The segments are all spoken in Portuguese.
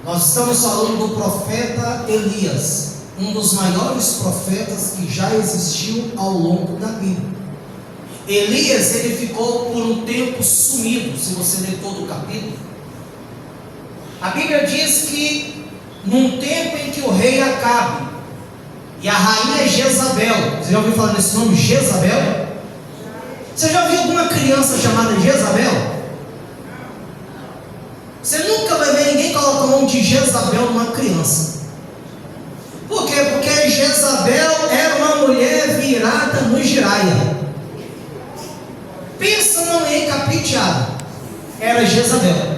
Nós estamos falando do profeta Elias, um dos maiores profetas que já existiu ao longo da Bíblia. Elias, ele ficou por um tempo sumido, se você ler todo o capítulo. A Bíblia diz que num tempo em que o rei Acabe e a rainha Jezabel, você já ouviu falar nesse nome, Jezabel? Você já viu alguma criança chamada Jezabel? Você nunca vai ver ninguém colocar o nome de Jezabel numa criança. Por quê? Porque Jezabel era uma mulher virada no giraia. Pensa numa mulher caprichada. Era Jezabel.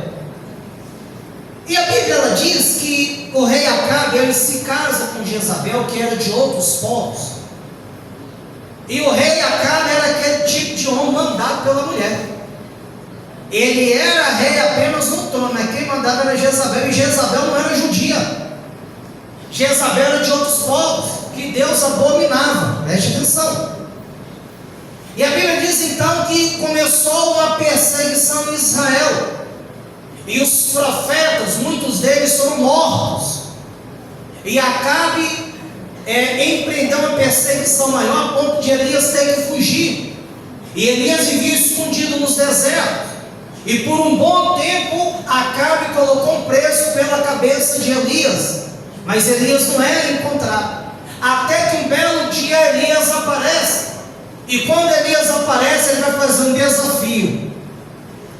E a Bíblia ela diz que o rei Acabe ele se casa com Jezabel, que era de outros povos. E o rei Acabe era aquele tipo de homem mandado pela mulher. Ele era rei apenas no trono, mas quem mandava era Jezabel, e Jezabel não era judia. Jezabel era de outros povos, que Deus abominava. Preste atenção. E a Bíblia diz então que começou uma perseguição em Israel. E os profetas, muitos deles foram mortos. E Acabe empreendeu uma perseguição maior, a ponto de Elias ter que fugir. E Elias vivia escondido nos desertos. E por um bom tempo, Acabe colocou um preço pela cabeça de Elias. Mas Elias não era encontrado. Até que um belo dia Elias aparece. E quando Elias aparece, ele vai fazer um desafio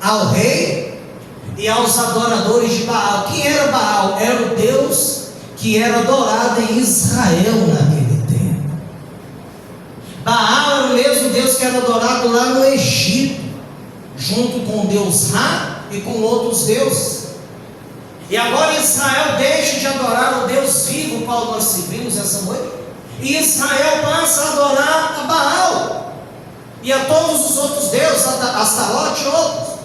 ao rei e aos adoradores de Baal. Quem era Baal? Era o Deus que era adorado em Israel naquele tempo. Baal era o mesmo Deus que era adorado lá no Egito, junto com o Deus Ra e com outros deuses. E agora Israel deixa de adorar o Deus vivo, qual nós servimos essa noite, e Israel passa a adorar a Baal e a todos os outros deuses, a Astarote e outros.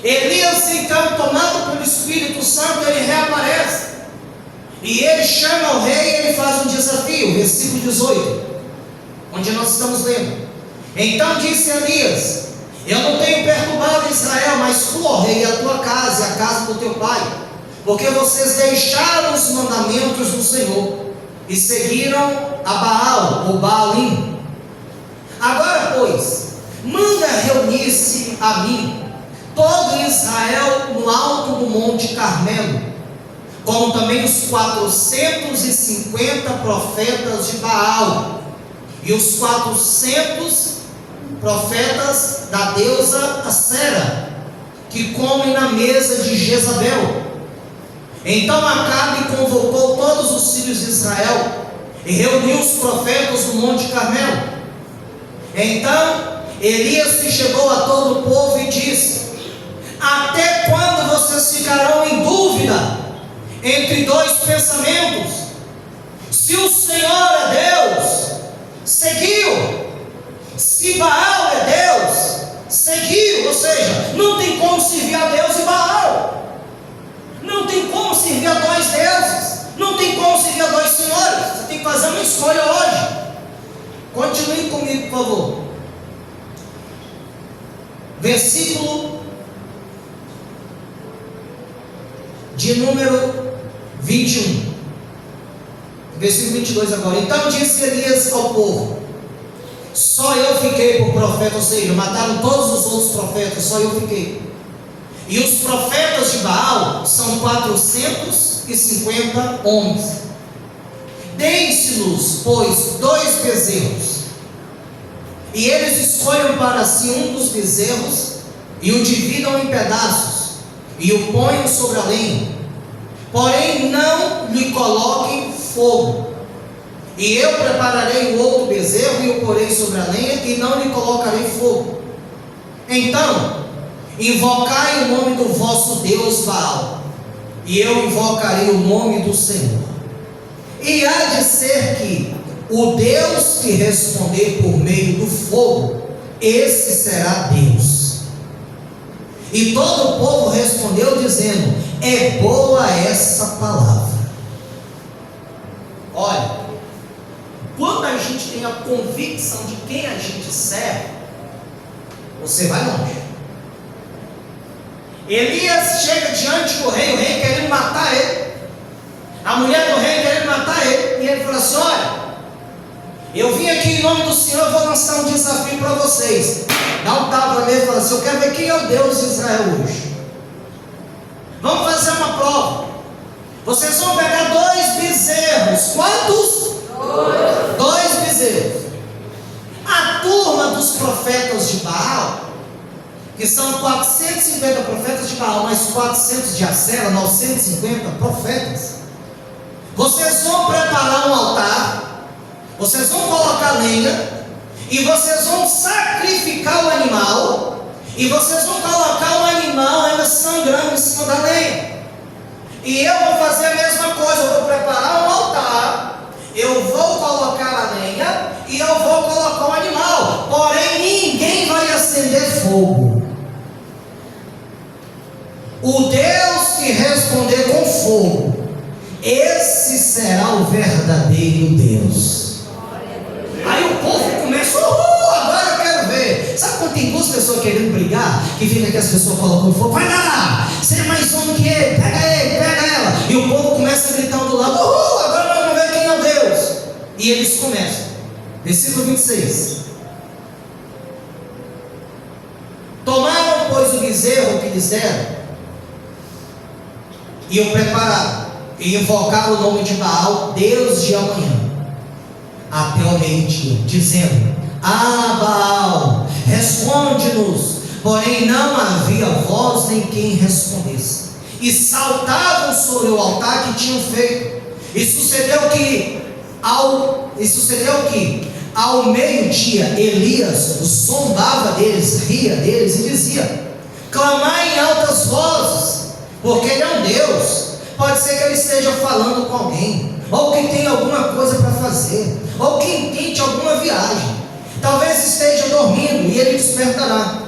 Elias então, tomado pelo Espírito Santo, ele reaparece e ele chama o rei e ele faz um desafio, versículo 18, onde nós estamos lendo. Então disse Elias: eu não tenho perturbado Israel, mas tu, ó rei, a tua casa e a casa do teu pai, porque vocês deixaram os mandamentos do Senhor e seguiram a Baal, ou Baalim. Agora, pois, manda reunir-se a mim todo Israel no alto do monte Carmelo, como também os 450 profetas de Baal e os 400 profetas da deusa Acera, que comem na mesa de Jezabel. Então Acabe convocou todos os filhos de Israel e reuniu os profetas no monte Carmelo. Então Elias se chegou a todo o povo e disse: até quando vocês ficarão em dúvida entre dois pensamentos? Se o Senhor é Deus, seguiu. Se Baal é Deus, seguiu. Ou seja, não tem como servir a Deus e Baal. Não tem como servir a dois deuses. Não tem como servir a dois senhores. Você tem que fazer uma escolha hoje. Continue comigo, por favor. Versículo de número 21. Versículo 22 agora. Então disse Elias ao povo: só eu fiquei por profeta, ou seja, mataram todos os outros profetas, só eu fiquei. E os profetas de Baal são 450 homens. Deem-se-nos, pois, 2 bezerros, e eles escolham para si um dos bezerros, e o dividam em pedaços, e o ponham sobre a lenha. Porém não lhe coloquem fogo. E eu prepararei o outro bezerro, e o porei sobre a lenha, e não lhe colocarei fogo. Então invocai o nome do vosso Deus Baal, e eu invocarei o nome do Senhor. E há de ser que o Deus que responder por meio do fogo, esse será Deus. E todo o povo respondeu dizendo: é boa essa palavra. Olha, quando a gente tem a convicção de quem a gente serve, você vai longe. Elias chega diante do rei, o rei querendo matar ele. mulher do rei querendo matar ele. E ele falou assim: olha, eu vim aqui em nome do Senhor, eu vou lançar um desafio para vocês. Dá um tapa nele e fala assim: eu quero ver quem é o Deus de Israel hoje. Vamos fazer uma prova. Vocês vão pegar 2 bezerros. Quantos? 2 bezerros. A turma dos profetas de Baal, que são 450 profetas de Baal, mais 400 de Acera, 950 profetas. Vocês vão preparar um altar, vocês vão colocar lenha, e vocês vão sacrificar o animal, e vocês vão colocar o animal ainda sangrando em cima da lenha. E eu vou fazer a mesma coisa, eu vou preparar um altar, eu vou colocar a lenha, e eu vou colocar o animal, porém ninguém vai acender fogo. O Deus que responder com fogo, esse será o verdadeiro Deus. Aí o povo começa: agora eu quero ver. Sabe quando tem 2 pessoas querendo brigar, que fica que as pessoas colocam fogo? Vai lá, você é mais homem que ele, pega ela. E o povo começa a gritar do lado: agora nós vamos ver quem é o Deus. E eles começam. Versículo 26. Tomaram, pois, o bezerro que lhes deram, e o prepararam, e invocaram o nome de Baal, Deus de amanhã, até o meio-dia, dizendo: Baal, responde-nos. Porém não havia voz nem quem respondesse. E saltavam sobre o altar que tinham feito. E sucedeu que ao meio-dia Elias zombava deles, ria deles e dizia: clamai em altas vozes, porque ele é um Deus. Pode ser que ele esteja falando com alguém, ou que tenha alguma coisa para fazer, ou que intente alguma viagem. Talvez esteja dormindo e ele despertará.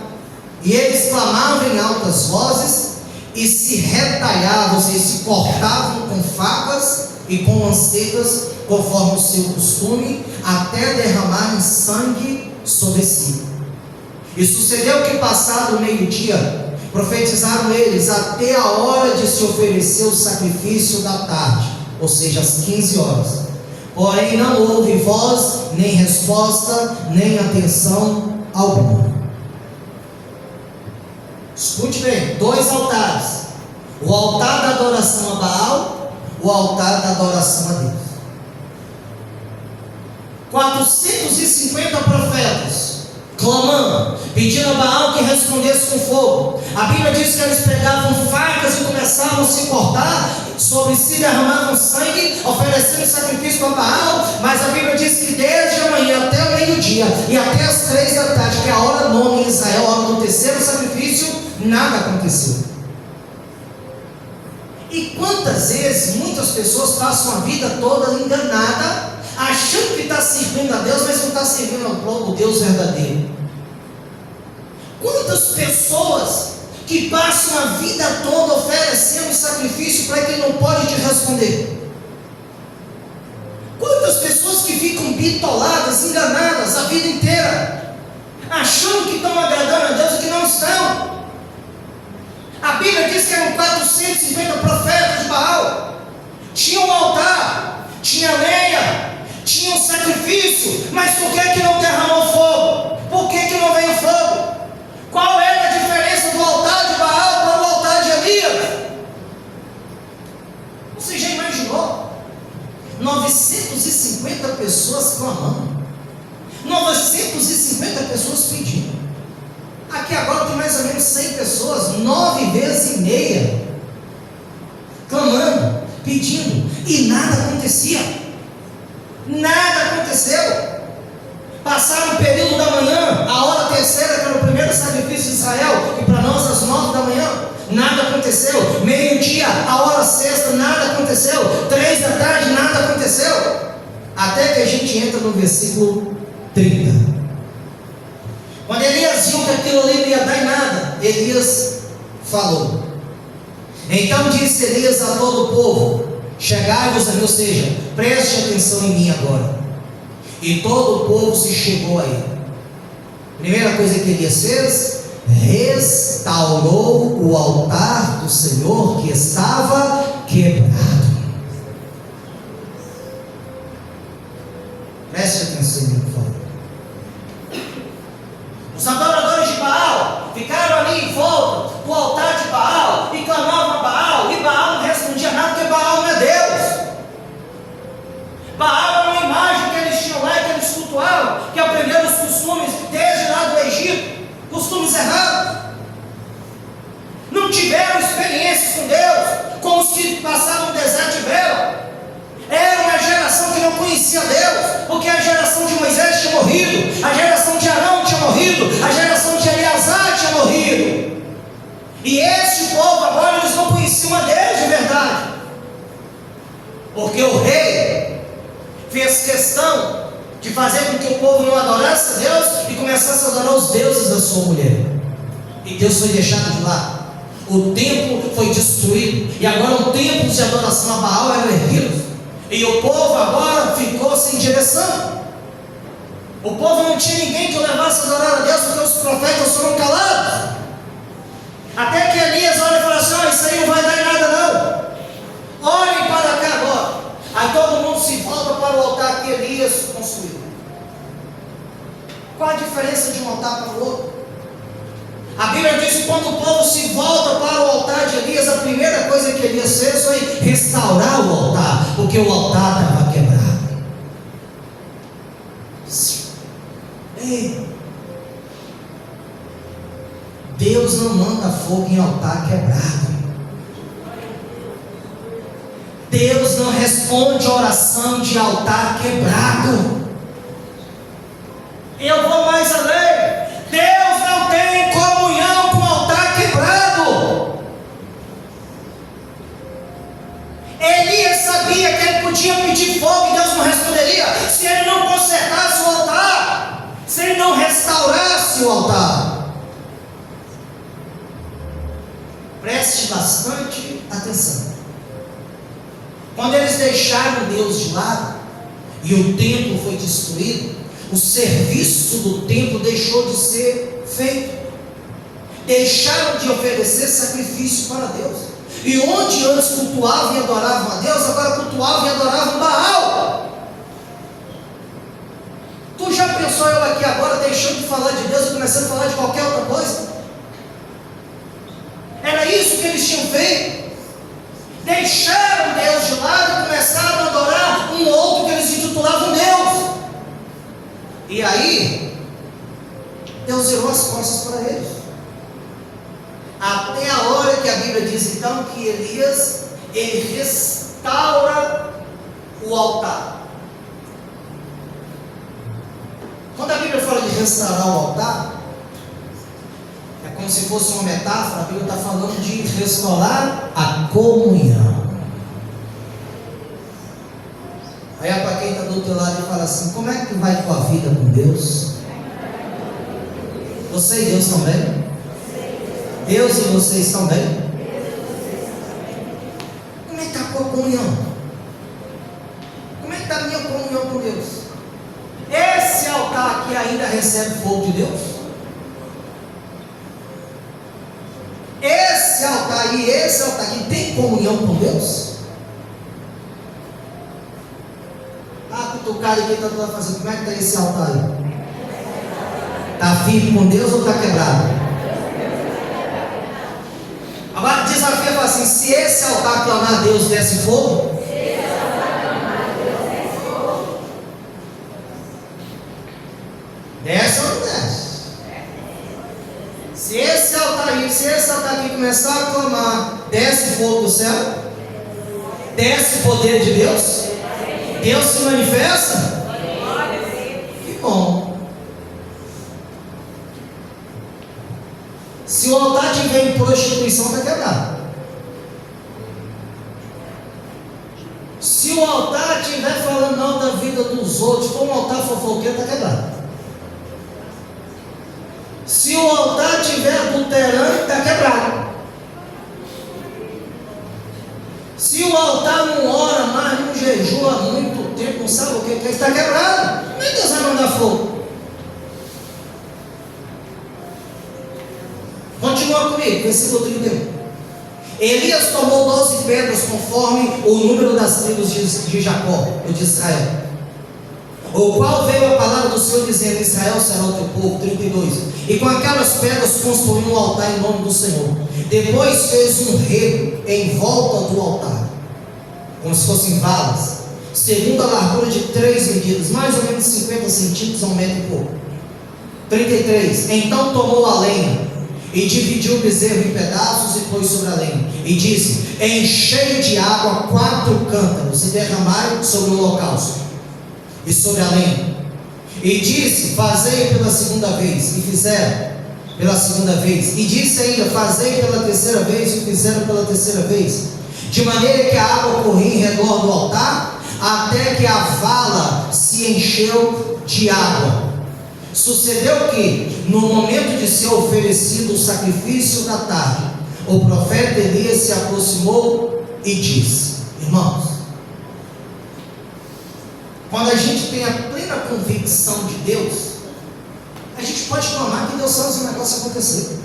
E eles clamavam em altas vozes e se retalhavam, e se cortavam com facas e com lanceiras, conforme o seu costume, até derramarem sangue sobre si. E sucedeu que, passado o meio-dia, profetizaram eles até a hora de se oferecer o sacrifício da tarde, ou seja, às 15 horas. Porém não houve voz, nem resposta, nem atenção alguma. Escute bem: 2 altares. O altar da adoração a Baal, o altar da adoração a Deus. 450 profetas clamando, pedindo a Baal que respondesse com fogo. A Bíblia diz que eles pegavam facas e começavam a se cortar, sobre si derramavam sangue, oferecendo sacrifício para Baal. Mas a Bíblia diz que desde a manhã até o meio-dia e até as 3 da tarde, que é a hora nona em Israel, a hora do terceiro sacrifício, nada aconteceu. E quantas vezes muitas pessoas passam a vida toda enganada, achando que está servindo a Deus, mas não está servindo ao Deus verdadeiro. Quantas pessoas que passam a vida toda oferecendo sacrifício para quem não pode te responder? Quantas pessoas que ficam bitoladas, enganadas a vida inteira, achando que estão agradando a Deus e que não estão? A Bíblia diz que eram 450 profetas de Baal. Tinha um altar, tinha lenha, tinha um sacrifício, mas por que não derramou fogo? Por que não veio fogo? Qual era a diferença do altar de Baal para o altar de Elias? Você já imaginou? 950 pessoas clamando, 950 pessoas pedindo. Aqui agora tem mais ou menos 100 pessoas, 9 vezes e meia, clamando, pedindo, e nada acontecia. Nada aconteceu. Passaram o período da manhã, a hora terceira, que era o primeiro sacrifício de Israel, e para nós às 9 da manhã, nada aconteceu. Meio-dia, a hora sexta, nada aconteceu. 3 da tarde, nada aconteceu. Até que a gente entra no versículo 30. Quando Elias viu que aquilo ali não ia dar em nada, Elias falou. Então disse Elias a todo o povo: chegai-vos a mim, ou seja, preste atenção em mim agora. E todo o povo se chegou a ele. Primeira coisa que Elias fez: restaurou o altar do Senhor que estava quebrado. morrido, a geração de Eleazar tinha morrido, e este povo agora eles não conheciam a Deus de verdade, porque o rei fez questão de fazer com que o povo não adorasse a Deus e começasse a adorar os deuses da sua mulher, e Deus foi deixado de lado. O templo foi destruído, e agora um templo de adoração a Baal era erguido, e o povo agora ficou sem direção. O povo não tinha ninguém que o levasse a adorar a Deus, porque os profetas foram calados. Até que Elias olha e fala assim: isso aí não vai dar em nada não, olhem para cá agora. Aí todo mundo se volta para o altar que Elias construiu. Qual a diferença de um altar para o outro? A Bíblia diz que quando o povo se volta para o altar de Elias, a primeira coisa que Elias fez foi restaurar o altar, porque o altar estava quebrado. Ei, Deus não manda fogo em altar quebrado. Deus não responde a oração de altar quebrado. Eu vou mais além. Deus não tem comunhão com altar quebrado. Elias sabia que ele podia pedir fogo e Deus não responderia se ele não consertasse o altar, se ele não restaurasse o altar. Preste bastante atenção. Quando eles deixaram Deus de lado e o templo foi destruído, o serviço do templo deixou de ser feito. Deixaram de oferecer sacrifício para Deus. E onde antes cultuavam e adoravam a Deus, agora cultuavam e adoravam Baal. Tu já pensou eu aqui agora deixando de falar de Deus e começando a falar de qualquer outra coisa? Era isso que eles tinham feito. Deixaram Deus de lado e começaram a adorar um outro que eles intitulavam Deus. E aí, Deus virou as costas para eles. Até a hora que a Bíblia diz então que Elias, ele restaura o altar. Quando a Bíblia fala de restaurar o altar, é como se fosse uma metáfora. A Bíblia está falando de restaurar a comunhão. Aí é para quem está do outro lado e fala assim: como é que vai tua vida com Deus? Você e Deus estão bem? Deus e você estão bem? Como é que está a tua comunhão? Como é que está a minha comunhão com Deus? Esse altar aqui ainda recebe fogo de Deus? Esse altar aí, esse altar aqui tem comunhão com Deus? O cara que está fazendo, como é que está esse altar aí? Está firme com Deus ou está quebrado? Agora desafia, fala assim: se esse altar clamar a Deus, desce fogo? Desce ou não desce? Se esse altar aqui começar a clamar, desce fogo do céu? Desce o poder de Deus? Deus se manifesta? Que bom. Se o altar tiver em prostituição, está quebrado. Se o altar estiver falando mal da vida dos outros, for um altar fofoqueiro, está quebrado. Se o altar estiver adulterando, está quebrado. Se o altar não ora mais, não jejua há muito tempo, não sabe o que é, está quebrado. Como é que Deus vai mandar fogo? Continua comigo, versículo 31. Elias tomou 12 pedras, conforme o número das tribos de Jacó, ou de Israel, o qual veio a palavra do Senhor dizendo: Israel será o teu povo. 32. E com aquelas pedras construiu um altar em nome do Senhor. Depois fez um rego em volta do altar, como se fossem valas, segundo a largura de 3 medidas, mais ou menos 50 centímetros a 1 metro e pouco. 33. Então tomou a lenha e dividiu o bezerro em pedaços e pôs sobre a lenha, e disse: enchei de água 4 cântaros e derramai sobre o holocausto e sobre a lenha. E disse: fazei pela segunda vez. E fizeram pela segunda vez. E disse ainda: fazei pela terceira vez. E fizeram pela terceira vez. De maneira que a água corria em redor do altar, até que a vala se encheu de água. Sucedeu que, no momento de ser oferecido o sacrifício da tarde, o profeta Elias se aproximou e disse: irmãos, quando a gente tem a plena convicção de Deus, a gente pode clamar que Deus faça o negócio acontecer.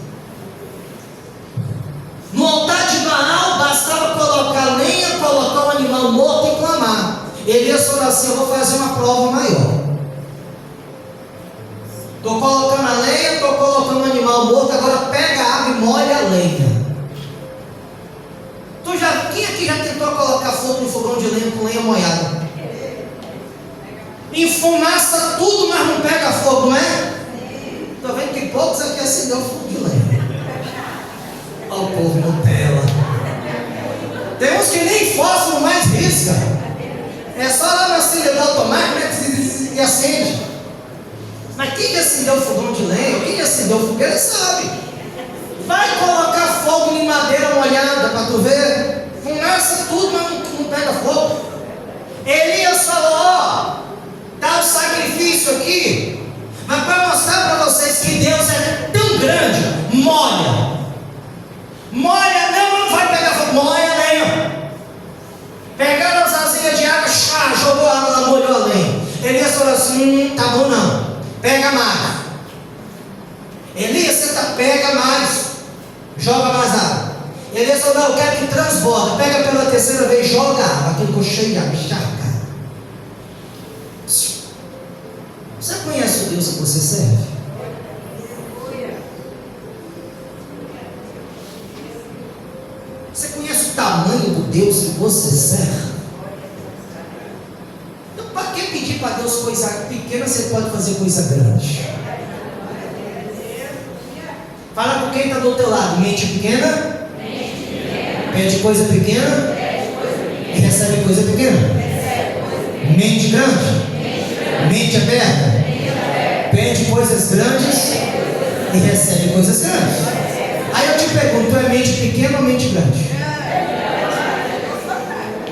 No altar de Baal bastava colocar lenha, colocar um animal morto e clamar. Elias falou assim: eu vou fazer uma prova maior. Estou colocando a lenha, estou colocando um animal morto, agora pega a água e molha a lenha. Quem aqui já tentou colocar fogo no fogão de lenha com lenha molhada? Enfumaça tudo, mas não pega fogo, não é? Estou vendo que poucos aqui acenderam fogo de lenha. Olha o povo Nutella. Tem uns que nem fósforo mais risca. É só lá no acendedor automático, né, que acende. Mas quem acendeu o fogão de lenha, quem acendeu o fogueira, sabe. Vai colocar fogo em madeira molhada para tu ver. Fumaça tudo, mas não pega fogo. Elias falou: ó, dá o sacrifício aqui, mas para mostrar para vocês que Deus é tão grande, molha, não vai pegar fogo, molha a lenha. Pegaram as vasilhas de água, jogou água, ela molhou a lenha. Elias falou assim: tá bom não, pega mais. Elias, pega mais, joga mais água. Elias falou: não, eu quero que transborda, pega pela terceira vez, joga água, aquilo ficou cheio de água, encharcado. Você conhece o Deus que você serve? Você conhece o tamanho do Deus que você serve? Então, para que pedir para Deus coisa pequena, você pode fazer coisa grande? Fala com quem está do teu lado: mente pequena, pede coisa pequena e recebe coisa pequena. Mente grande, mente aberta, pede coisas grandes e recebe coisas grandes. Aí eu te pergunto: tu é mente pequena ou mente grande?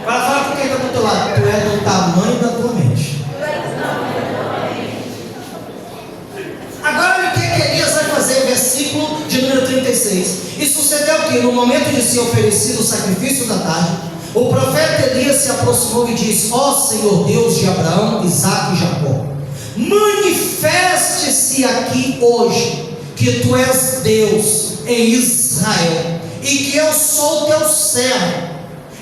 Fala com quem está do teu lado: tu é do tamanho da tua mente. Agora o que Elias vai fazer? Versículo de número 36. E sucedeu que, no momento de ser oferecido o sacrifício da tarde, o profeta Elias se aproximou e disse: ó Senhor Deus de Abraão, Isaque e Jacó, manifeste-se aqui hoje que tu és Deus em Israel, e que eu sou teu servo,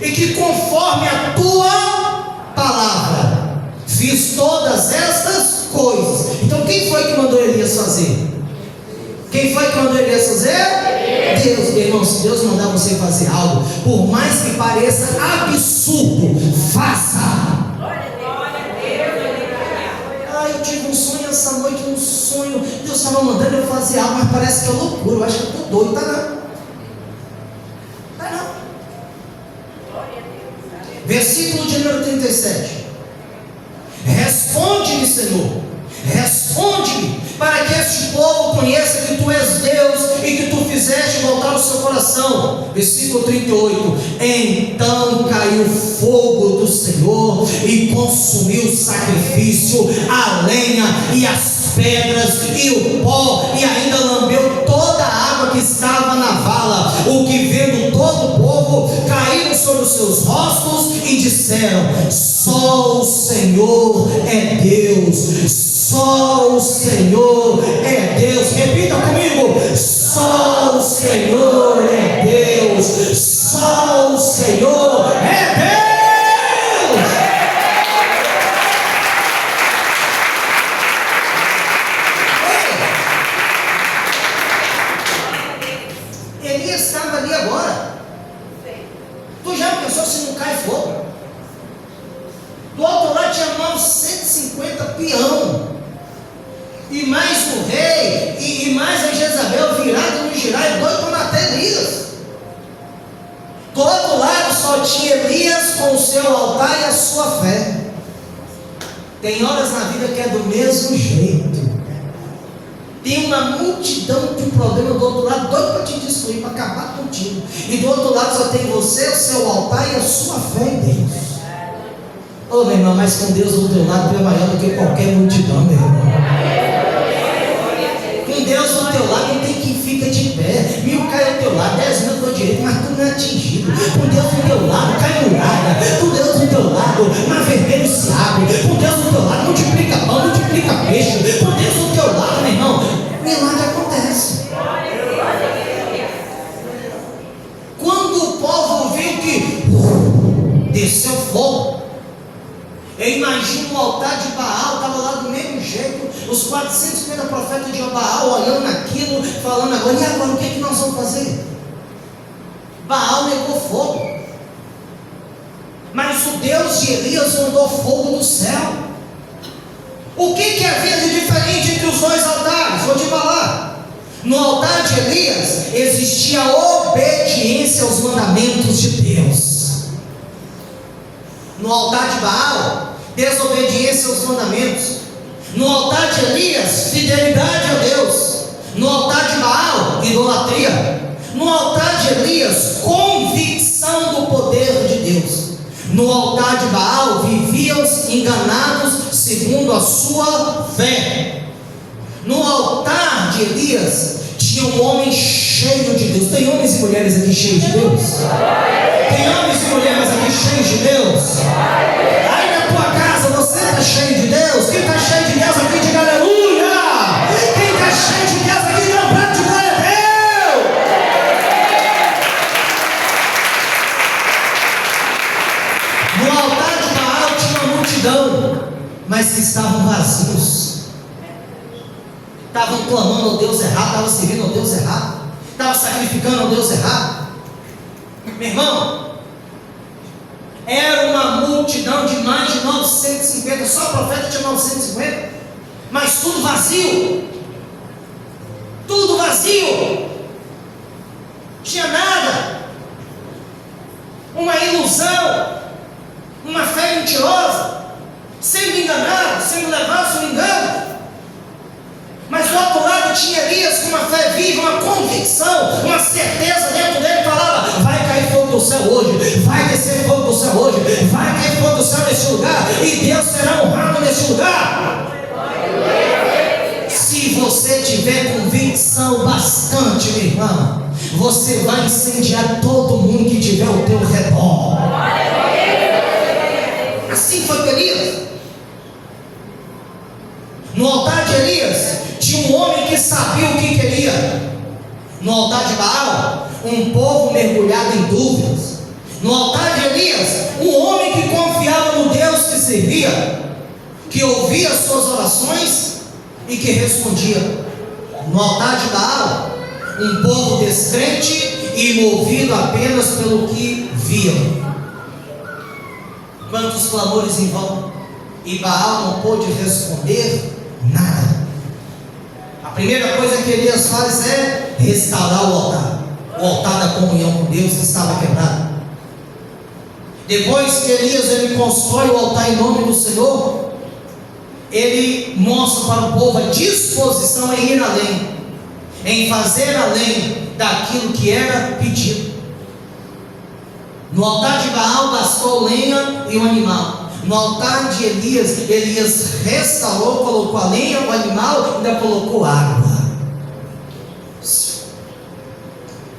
e que conforme a tua palavra fiz todas estas coisas. Então quem foi que mandou Elias fazer? Quem foi que mandou Elias fazer? Deus. Irmão, se Deus mandar você fazer algo, por mais que pareça absurdo, faça. Eu tive um sonho essa noite, um sonho, Deus estava mandando eu fazer algo, mas parece que é loucura, eu acho que eu estou doido. Tá não. Versículo de número 37. Responde-me, Senhor, responde-me, para que este povo conheça que tu és Deus e que tu fizeste voltar o seu coração. Versículo 38. Então caiu fogo do Senhor e consumiu o sacrifício, a lenha e as pedras e o pó, e ainda lambeu toda a água que estava na vala. O que vendo todo o povo, caíram sobre os seus rostos e disseram: só o Senhor é Deus. Só o Senhor é Deus. Repita comigo: só o Senhor é Deus. Só o Senhor é Deus. Elias estava ali agora. Tu já pensou se não cai fogo? Do outro lado tinha 950 peão, e mais o rei, e mais a Jezabel virado no girar, doido para matar Elias. Do outro lado só tinha Elias com o seu altar e a sua fé. Tem horas na vida que é do mesmo jeito. Tem uma multidão de problema do outro lado, doido para te destruir, para acabar contigo. E do outro lado só tem você, o seu altar e a sua fé em Deus. Ô meu irmão, mas com Deus do teu lado tu é maior do que qualquer multidão, meu irmão. Com Deus do teu lado não tem quem fica de pé. 1000 cai ao teu lado, 10 mil ao teu direito, mas tu não é atingido. Com Deus do teu lado cai muralha. Com Deus do teu lado mar vermelho se abre. Com Deus do teu lado multiplica pão, multiplica peixe. Com Deus do teu lado, meu irmão, milagre acontece. Quando o povo viu que desceu fogo, eu imagino o altar de Baal, estava lá do mesmo jeito, os 450 profetas de Baal olhando aquilo, falando agora, e agora o que, nós vamos fazer? Baal negou fogo, mas o Deus de Elias mandou fogo do céu. O que havia de diferente entre os dois altares? Vou te falar. No altar de Elias existia obediência aos mandamentos de Deus. No altar de Baal, desobediência aos mandamentos. No altar de Elias, fidelidade a Deus. No altar de Baal, idolatria. No altar de Elias, convicção do poder de Deus. No altar de Baal, viviam enganados segundo a sua fé. No altar de Elias, tinha um homem cheio de Deus. Tem homens e mulheres aqui cheios de Deus? Tem homens e mulheres aqui cheios de Deus? Aí na tua casa você está cheio de Deus? Quem está cheio de Deus aqui, diga aleluia! Quem está cheio de Deus aqui, dá um prato de glória a Deus! No altar de Baal tinha uma multidão, mas que estavam vazios. Estavam clamando ao Deus errado, estavam servindo ao Deus errado, estavam sacrificando ao Deus errado. Meu irmão, era uma multidão de mais de 950, só o profeta tinha 950, mas tudo vazio, tudo vazio, tinha nada, uma ilusão, uma fé mentirosa, sendo enganado, sendo levado sob engano. Mas do outro lado tinha Elias com uma fé viva, uma convicção, uma certeza dentro dele, falava: vai cair fogo do céu hoje, vai descer fogo do céu hoje, vai cair fogo do céu nesse lugar, e Deus será honrado nesse lugar. Se você tiver convicção bastante, minha irmã, você vai incendiar todo mundo que tiver ao teu redor. Assim foi com Elias. No altar de Elias tinha um homem que sabia o que queria. No altar de Baal, um povo mergulhado em dúvidas. No altar de Elias, um homem que confiava no Deus que servia, que ouvia as suas orações e que respondia. No altar de Baal, um povo descrente e movido apenas pelo que viam. Quantos clamores em vão, e Baal não pôde responder nada. A primeira coisa que Elias faz é restaurar o altar da comunhão com Deus que estava quebrado. Depois que Elias constrói o altar em nome do Senhor, ele mostra para o povo a disposição em ir além, em fazer além daquilo que era pedido. No altar de Baal bastou lenha e um animal. No altar de Elias, Elias restaurou, colocou a lenha, o animal, ainda colocou água.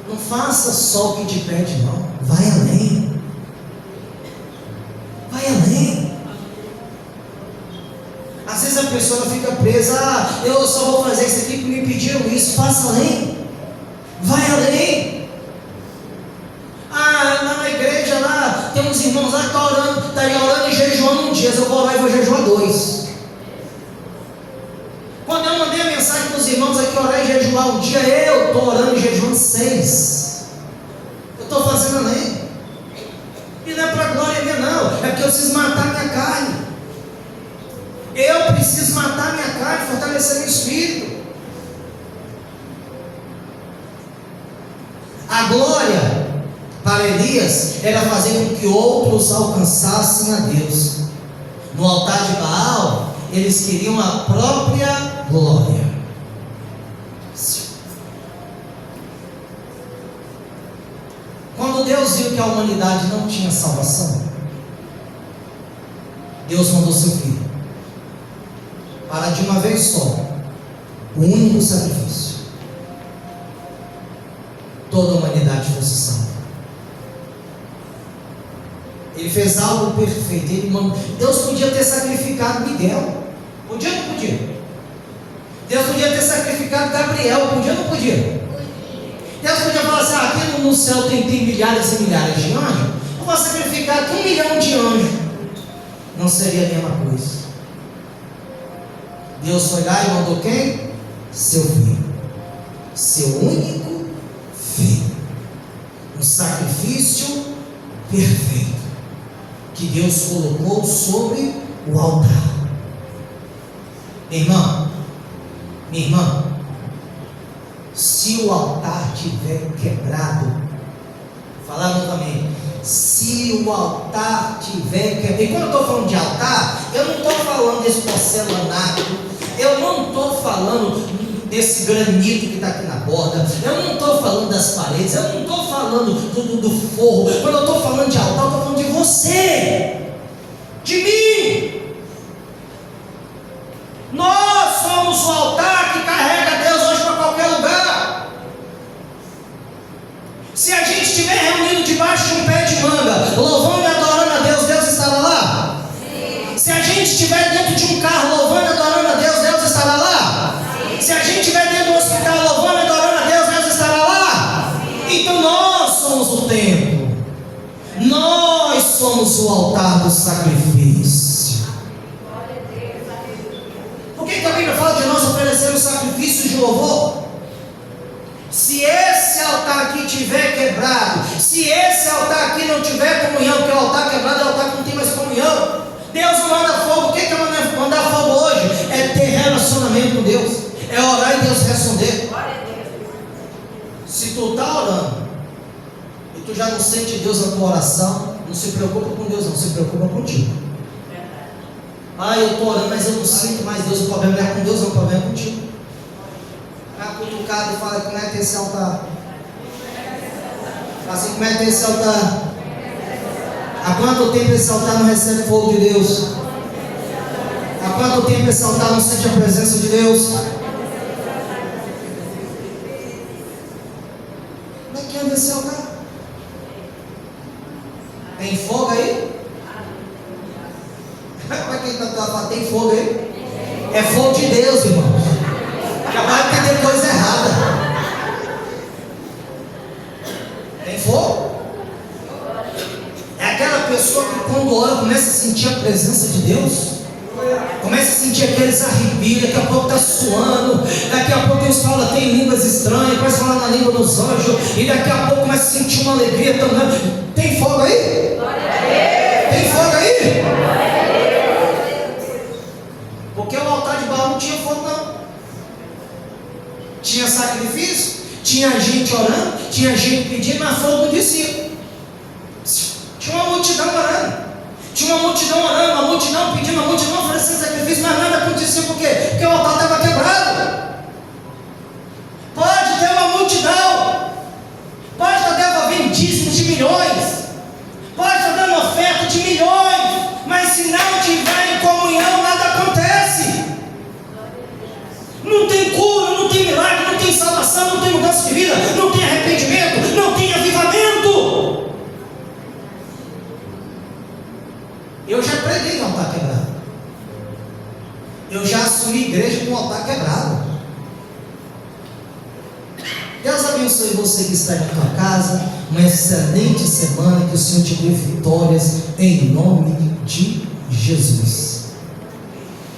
Não faça só o que te pede, não. Vai além. Vai além. Às vezes a pessoa fica presa: eu só vou fazer isso aqui porque me pediram isso. Faça além. Vai além. Lá na igreja, lá tem uns irmãos lá que estão orando, orando e jejuando um dia. Eu vou orar e vou jejuar 2. Quando eu mandei a mensagem para os irmãos aqui orar e jejuar um dia, eu estou orando e jejuando 6. Eu estou fazendo além. E não é para glória minha, não. É porque eu preciso matar minha carne. Eu preciso matar minha carne, fortalecer meu espírito. A glória para Elias era fazer com que outros alcançassem a Deus. No altar de Baal, eles queriam a própria glória. Quando Deus viu que a humanidade não tinha salvação, Deus mandou seu filho para de uma vez só, o único sacrifício, toda a humanidade fosse salva. Ele fez algo perfeito. Deus podia ter sacrificado Miguel, podia ou não podia? Deus podia ter sacrificado Gabriel, podia ou não podia? Deus podia falar assim: aqui no céu tem milhares e milhares de anjos, eu vou sacrificar aqui 1 milhão de anjos. Não seria a mesma coisa. Deus foi lá e mandou quem? Seu filho, seu único filho, um sacrifício perfeito que Deus colocou sobre o altar. Irmão, minha irmã, se o altar tiver quebrado, falando também, se o altar tiver quebrado, e quando eu estou falando de altar, eu não estou falando desse porcelanato, eu não estou falando desse granito que está aqui na borda, eu não estou falando das paredes, eu não estou falando do forro. Quando eu estou falando de altar, eu estou falando de você, de mim. Nós somos o altar que carrega Deus hoje para qualquer lugar. Se a gente estiver reunido debaixo de um pé de manga, louvando e adorando a Deus, Deus estará lá? Sim. Se a gente estiver dentro de um carro, louvando e adorando a Deus, Deus estará lá? Sim. Se a gente estiver dentro do hospital, louvando e adorando a Deus, Deus estará lá? Sim. Então nós somos o templo, nós somos o altar do sacrifício. Por que a Bíblia fala de nós oferecermos sacrifícios de louvor? Se esse altar aqui tiver quebrado, se esse altar aqui não tiver comunhão, porque o altar quebrado é o altar que não tem mais comunhão, Deus não manda fogo. O que é mandar fogo hoje? É ter relacionamento com Deus, é orar e Deus responder. Se tu está orando e tu já não sente Deus na tua oração, não se preocupa com Deus, não se preocupa contigo. Eu estou orando, mas eu não sinto mais Deus. O problema não é com Deus, o problema é contigo. Está cutucado e fala: como é que é esse altar? Assim, como é que é esse altar? Há quanto tempo esse altar não recebe fogo de Deus? Há quanto tempo esse altar não sente a presença de Deus? Como é que anda esse altar? Tem fogo aí? Como é que ele está falando? Tem fogo aí? É fogo de Deus, irmão. Já vai entender coisa errada. Tem fogo? É aquela pessoa que quando ora começa a sentir a presença de Deus, começa a sentir aqueles arrepios, daqui a pouco está suando, daqui a pouco Deus fala, tem línguas estranhas, começa a falar na língua dos anjos, e daqui a pouco começa a sentir uma alegria tão grande. Tem fogo aí? Tem fogo aí? Porque o altar de Baal não tinha fogo, não. Tinha sacrifício, tinha gente orando, tinha gente pedindo, mas fogo não descia. Tinha uma multidão orando, uma multidão pedindo, uma multidão oferecendo sacrifício, mas nada acontecia. Por quê? Porque o altar estava quebrado. Pode ter uma multidão, pode estar devolvendo dízimos de milhões, pode estar dando oferta de milhões, mas se não tiver em comunhão, nada acontece. Não tem cura, não tem milagre, não tem salvação, não tem mudança de vida, não tem arrependimento, não tem avivamento. Eu já preguei no altar quebrado. Eu já assumi igreja com o altar quebrado. Deus abençoe você que está em tua casa. Uma excelente semana, que o Senhor te dê vitórias em nome de